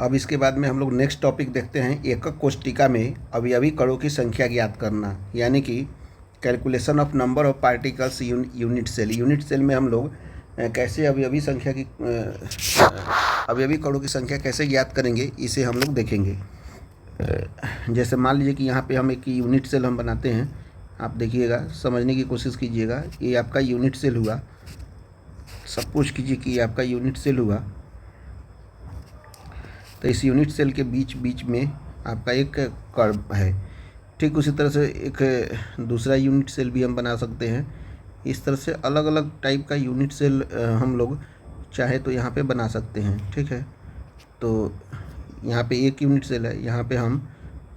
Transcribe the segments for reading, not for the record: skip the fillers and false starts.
अब इसके बाद में हम लोग नेक्स्ट टॉपिक देखते हैं, एकक कोष्टिका में अवयवी कणों की संख्या ज्ञात करना, यानी कि calculation of number of particles unit cell. Unit cell में हम लोग कैसे अवयवी कणों की संख्या कैसे ज्ञात करेंगे, इसे हम लोग देखेंगे। जैसे मान लीजिए कि यहाँ पे हम एक यूनिट सेल हम बनाते हैं। आप देखिएगा, समझने की कोशिश कीजिएगा। ये आपका यूनिट सेल हुआ। सपोज कीजिए कि ये आपका यूनिट सेल हुआ, तो इस यूनिट सेल के बीच बीच में आपका एक कर्व है। ठीक उसी तरह से एक दूसरा यूनिट सेल भी हम बना सकते हैं। इस तरह से अलग अलग टाइप का यूनिट सेल हम लोग चाहे तो यहाँ पे बना सकते हैं। ठीक है, तो यहाँ पे एक यूनिट सेल है, यहाँ पे हम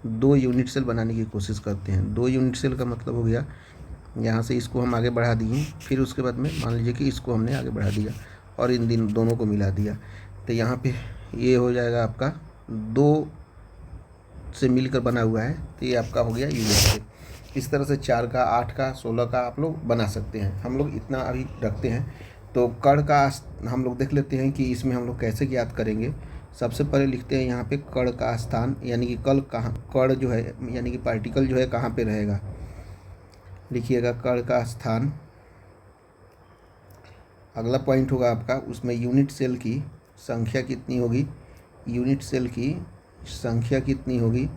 2 यूनिट सेल बनाने की कोशिश करते हैं। 2 यूनिट सेल का मतलब हो गया, यहाँ से इसको हम आगे बढ़ा दिए, फिर उसके बाद में मान लीजिए कि इसको हमने आगे बढ़ा दिया और इन दोनों को मिला दिया, तो यहाँ पे ये हो जाएगा आपका 2 से मिलकर बना हुआ है, तो ये आपका हो गया यूनिट सेल। इस तरह से 4 का, 8 का, 16 का आप लोग बना सकते हैं। हम लोग इतना अभी रखते हैं। तो कण का हम लोग देख लेते हैं कि इसमें हम लोग कैसे ज्ञात करेंगे। सबसे पहले लिखते हैं यहाँ पे कण का स्थान, यानी कि कण जो है यानी कि पार्टिकल जो है कहाँ पे रहेगा। लिखिएगा कण का स्थान। अगला पॉइंट होगा आपका, उसमें यूनिट सेल की संख्या कितनी होगी, यूनिट सेल की संख्या कितनी होगी।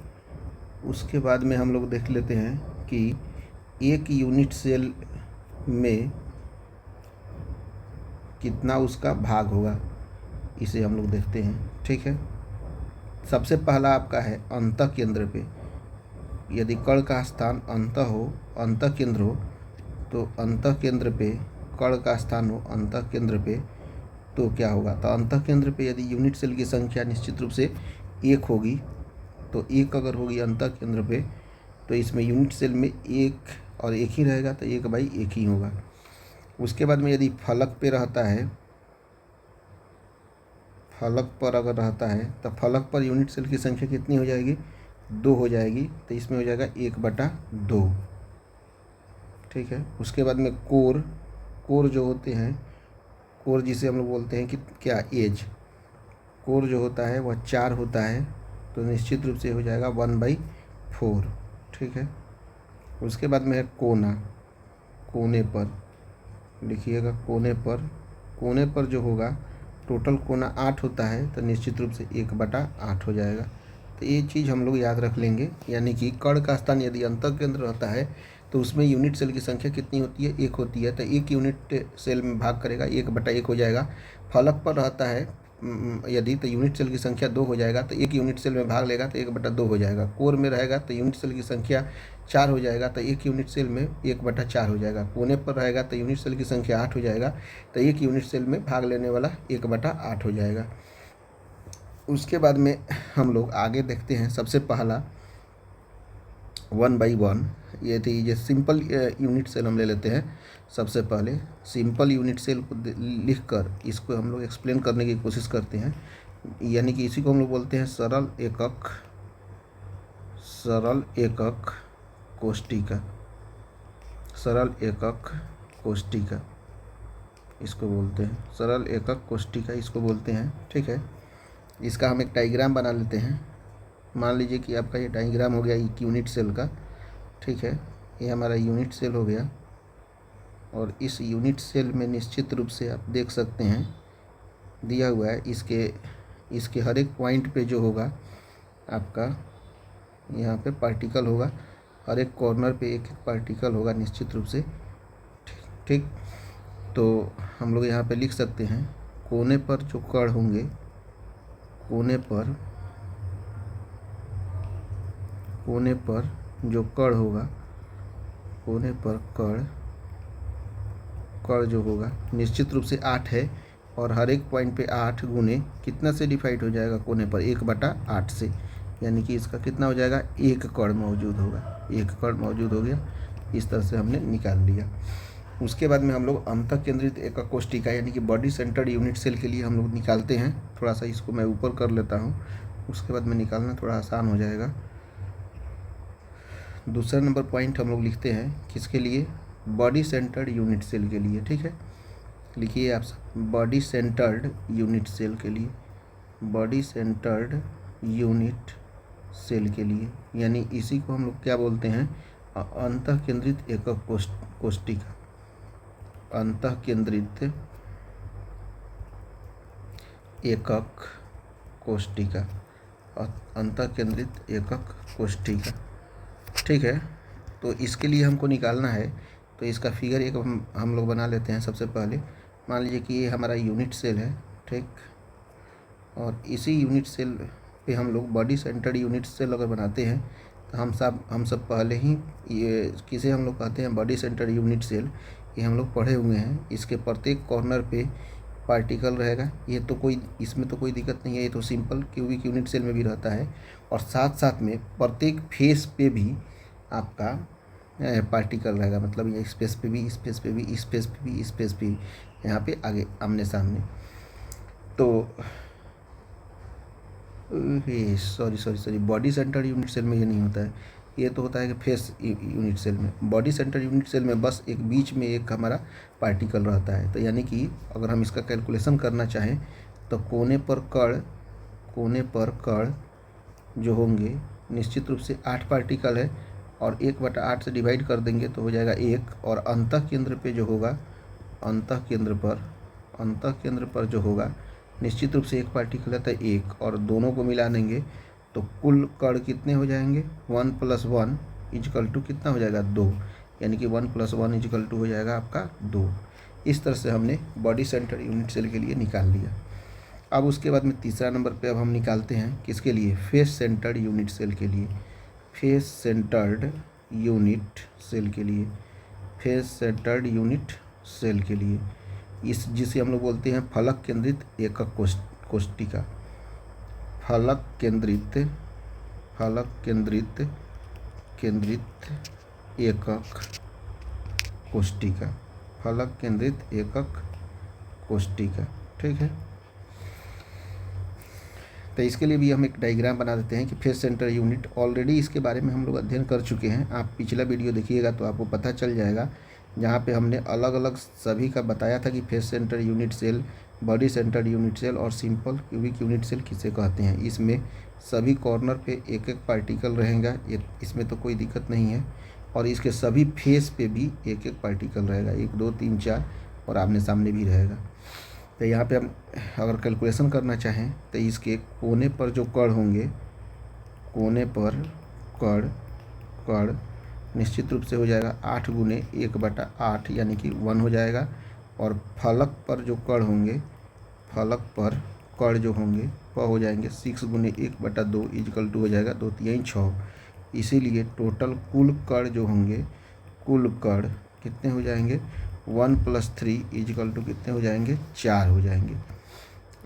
उसके बाद में हम लोग देख लेते हैं कि एक यूनिट सेल में कितना उसका भाग होगा, इसे हम लोग देखते हैं। ठीक है, सबसे पहला आपका है अंतः केंद्र पे। यदि कण का स्थान अंतः केंद्र हो, तो अंतः केंद्र पे कण का स्थान हो अंतः केंद्र पे, तो क्या होगा, तो अंतः केंद्र पे यदि यूनिट सेल की संख्या निश्चित रूप से 1 होगी, तो 1 अगर होगी अंतः केंद्र पे, तो इसमें यूनिट सेल में 1 और 1 ही रहेगा, तो 1/1 ही होगा। उसके बाद में यदि फलक पे रहता है, फलक पर अगर रहता है, तो फलक पर यूनिट सेल की संख्या कितनी हो जाएगी, 2 हो जाएगी, तो इसमें हो जाएगा 1/2। ठीक है, उसके बाद में कोर जो होते हैं, कोर जिसे हम लोग बोलते हैं कि क्या, एज। कोर जो होता है वह 4 होता है, तो निश्चित रूप से हो जाएगा 1/4। ठीक है, उसके बाद में है कोना। कोने पर लिखिएगा, कोने पर जो होगा, टोटल कोना 8 होता है, तो निश्चित रूप से 1/8 हो जाएगा। तो ये चीज़ हम लोग याद रख लेंगे। यानी कि कण का स्थान यदि अंतः केंद्र रहता है, तो उसमें यूनिट सेल की संख्या कितनी होती है, 1 होती है, तो 1 यूनिट सेल में भाग करेगा, 1/1 हो जाएगा। फलक पर रहता है यदि, तो यूनिट सेल की संख्या 2 हो जाएगा, तो 1 यूनिट सेल में भाग लेगा, तो 1/2 हो जाएगा। कोर में रहेगा तो यूनिट सेल की संख्या 4 हो जाएगा, तो 1 यूनिट सेल में 1/4 हो जाएगा। कोने पर रहेगा तो यूनिट सेल की संख्या 8 हो जाएगा, तो 1 यूनिट सेल में भाग लेने वाला 1/8 हो जाएगा। उसके बाद में हम लोग आगे देखते हैं। सबसे पहला 1/1, ये थी ये सिंपल यूनिट सेल हम ले लेते हैं। सबसे पहले सिंपल यूनिट सेल को लिख कर इसको हम लोग एक्सप्लेन करने की कोशिश करते हैं। यानी कि इसी को हम लोग बोलते हैं सरल एकक कोष्टिका। सरल एकक कोष्टिका इसको बोलते हैं, सरल एकक कोष्टिका इसको बोलते हैं। ठीक है, इसका हम एक डायग्राम बना लेते हैं। मान लीजिए कि आपका ये डायग्राम हो गया एक यूनिट सेल का। ठीक है, ये हमारा यूनिट सेल हो गया, और इस यूनिट सेल में निश्चित रूप से आप देख सकते हैं दिया हुआ है, इसके हर एक पॉइंट पे जो होगा आपका यहाँ पे पार्टिकल होगा, हर एक कॉर्नर पे एक एक पार्टिकल होगा निश्चित रूप से। ठीक, तो हम लोग यहाँ पे लिख सकते हैं, कोने पर जो कण होंगे, कोने पर जो कण होगा, कोने पर कण जो होगा निश्चित रूप से 8 है, और हर एक पॉइंट पे 8 गुने कितना से डिवाइड हो जाएगा, कोने पर 1/8 से। यानी कि इसका कितना हो जाएगा, 1 कण मौजूद होगा, 1 कण मौजूद हो गया। इस तरह से हमने निकाल लिया। उसके बाद में हम लोग अंतः केंद्रित एकक कोष्टिका यानी कि बॉडी सेंटर्ड यूनिट सेल के लिए हम लोग निकालते हैं। थोड़ा सा इसको मैं ऊपर कर लेता हूँ, उसके बाद में निकालना थोड़ा आसान हो जाएगा। दूसरा नंबर पॉइंट हम लोग लिखते हैं किसके लिए, बॉडी सेंटर्ड यूनिट सेल के लिए। ठीक है, लिखिए आप बॉडी सेंटर्ड यूनिट सेल के लिए। बॉडी सेंटर्ड यूनिट सेल के लिए, यानी इसी को हम लोग क्या बोलते हैं, अंतः केंद्रित एकक कोष्टिका, अंतः केंद्रित एकक कोष्टिका, अंतः केंद्रित एकक कोष्टिका। ठीक है, तो इसके लिए हमको निकालना है, तो इसका फिगर एक हम लोग बना लेते हैं। सबसे पहले मान लीजिए कि ये हमारा यूनिट सेल है, ठीक, और इसी यूनिट सेल पे हम लोग बॉडी सेंटर्ड यूनिट सेल अगर बनाते हैं तो हम सब पहले ही ये किसे हम लोग कहते हैं, बॉडी सेंटर्ड यूनिट सेल, ये हम लोग पढ़े हुए हैं। इसके प्रत्येक कॉर्नर पे पार्टिकल रहेगा, ये तो कोई, इसमें तो कोई दिक्कत नहीं है, ये तो सिंपल क्यूबिक यूनिट सेल में भी रहता है। और साथ साथ में प्रत्येक फेस पे भी आपका पार्टिकल रहेगा, मतलब ये स्पेस पे भी, स्पेस पे भी, स्पेस पे भी, स्पेस पे भी, यहाँ पे आगे आमने सामने। तो sorry body centre unit cell में ये नहीं होता है, ये तो होता है कि फेस यूनिट सेल में। बॉडी सेंटर यूनिट सेल में बस एक बीच में एक हमारा पार्टिकल रहता है। तो यानी कि अगर हम इसका कैलकुलेशन करना चाहें तो कोने पर कण जो होंगे निश्चित रूप से 8 पार्टिकल है, और 1/8 से डिवाइड कर देंगे तो हो जाएगा 1। और अंतः केंद्र पे जो होगा, अंतः केंद्र पर जो होगा निश्चित रूप से एक पार्टिकल है तो 1, और दोनों को मिला देंगे तो कुल कण कितने हो जाएंगे, 1 + 1 = कितना हो जाएगा, 2, यानी कि 1 + 1 = हो जाएगा आपका 2। इस तरह से हमने बॉडी सेंटर यूनिट सेल के लिए निकाल लिया। अब उसके बाद में तीसरा नंबर पे अब हम निकालते हैं किसके लिए, फेस सेंटर्ड यूनिट सेल के लिए, फेस सेंटर्ड यूनिट सेल के लिए, फेस सेंटर्ड यूनिट सेल के लिए, इस जिसे हम लोग बोलते हैं फलक केंद्रित एकक कोष्टिका, फलक केंद्रित एकक कोष्टिका, फलक केंद्रित एकक कोष्टिका। ठीक है, तो इसके लिए भी हम एक डायग्राम बना देते हैं कि फेस सेंटर यूनिट, ऑलरेडी इसके बारे में हम लोग अध्ययन कर चुके हैं। आप पिछला वीडियो देखिएगा तो आपको पता चल जाएगा, जहाँ पे हमने अलग अलग सभी का बताया था कि face centre unit cell, body centre unit cell और सिंपल क्यूबिक यूनिट सेल किसे कहते हैं। इसमें सभी कॉर्नर पे एक एक पार्टिकल रहेगा, ये इसमें तो कोई दिक्कत नहीं है, और इसके सभी फेस पे भी एक एक पार्टिकल रहेगा, 1 2 3 4, और आमने सामने भी रहेगा। तो यहाँ पे हम अगर कैलकुलेशन करना चाहें तो इसके कोने पर जो कण होंगे, कोने पर कण निश्चित रूप से हो जाएगा 8 × 1/8 यानी कि 1 हो जाएगा। और फलक पर जो कण होंगे, फलक पर कण जो होंगे वह हो जाएंगे 6 × 1/2 = हो जाएगा 2 3 6। इसीलिए टोटल कुल कण जो होंगे, कुल कण कितने हो जाएंगे, 1 + 3 = कितने हो जाएंगे, 4 हो जाएंगे।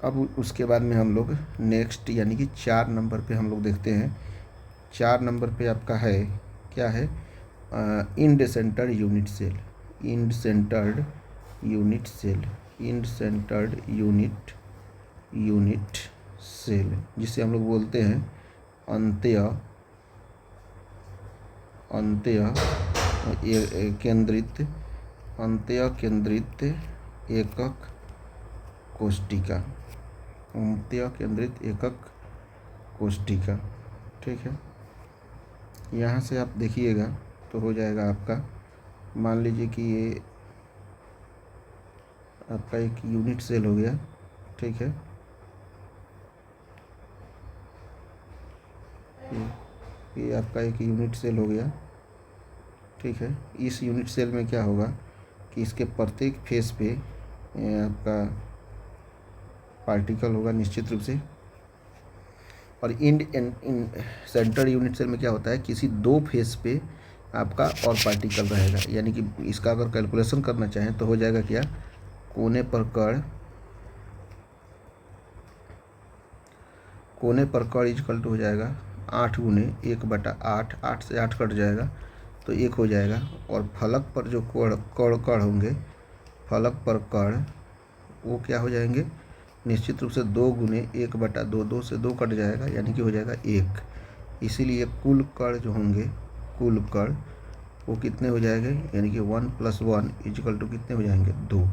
अब उसके बाद में हम लोग नेक्स्ट यानी कि 4 नंबर पे हम लोग देखते हैं। 4 नंबर पे आपका है क्या है, end centred unit cell, end centred unit cell, end centred unit cell, जिसे हम लोग बोलते हैं अंत्य केंद्रित एकक कोष्टिका, अंत्य केंद्रित एकक कोष्टिका। ठीक है, यहाँ से आप देखिएगा तो हो जाएगा आपका, मान लीजिए कि ये आपका एक यूनिट सेल हो गया। ठीक है, ये आपका एक यूनिट सेल हो गया। ठीक है, इस यूनिट सेल में क्या होगा कि इसके प्रत्येक फेस पे आपका पार्टिकल होगा निश्चित रूप से। और इंड सेंटर यूनिट सेल में क्या होता है, किसी 2 फेस पे आपका और पार्टिकल रहेगा, यानी कि इसका अगर कैलकुलेशन करना चाहें तो हो जाएगा क्या, कोने पर कण इक्वल टू हो जाएगा 8 × 1/8, 8 से 8 कट जाएगा तो 1 हो जाएगा। और फलक पर जो कण होंगे, फलक पर कण वो क्या हो जाएंगे, निश्चित रूप से 2 × 1/2, 2 से 2 कट जाएगा यानी कि हो जाएगा 1। इसीलिए कुल कण जो होंगे, कुल कण वो कितने हो जाएंगे, यानी कि 1 + 1 = कितने हो जाएंगे, 2।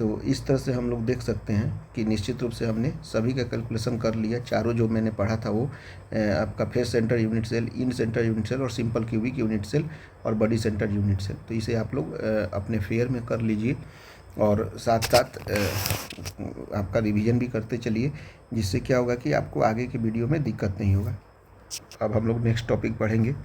तो इस तरह से हम लोग देख सकते हैं कि निश्चित रूप से हमने सभी का कैलकुलेशन कर लिया। चारों जो मैंने पढ़ा था वो आपका फेस सेंटर यूनिट सेल, इन सेंटर यूनिट सेल और सिंपल क्यूबिक यूनिट सेल और बॉडी सेंटर यूनिट सेल। तो इसे आप लोग अपने फेयर में कर लीजिए और साथ साथ आपका रिवीजन भी करते चलिए, जिससे क्या होगा कि आपको आगे के वीडियो में दिक्कत नहीं होगा। अब हम लोग नेक्स्ट टॉपिक पढ़ेंगे।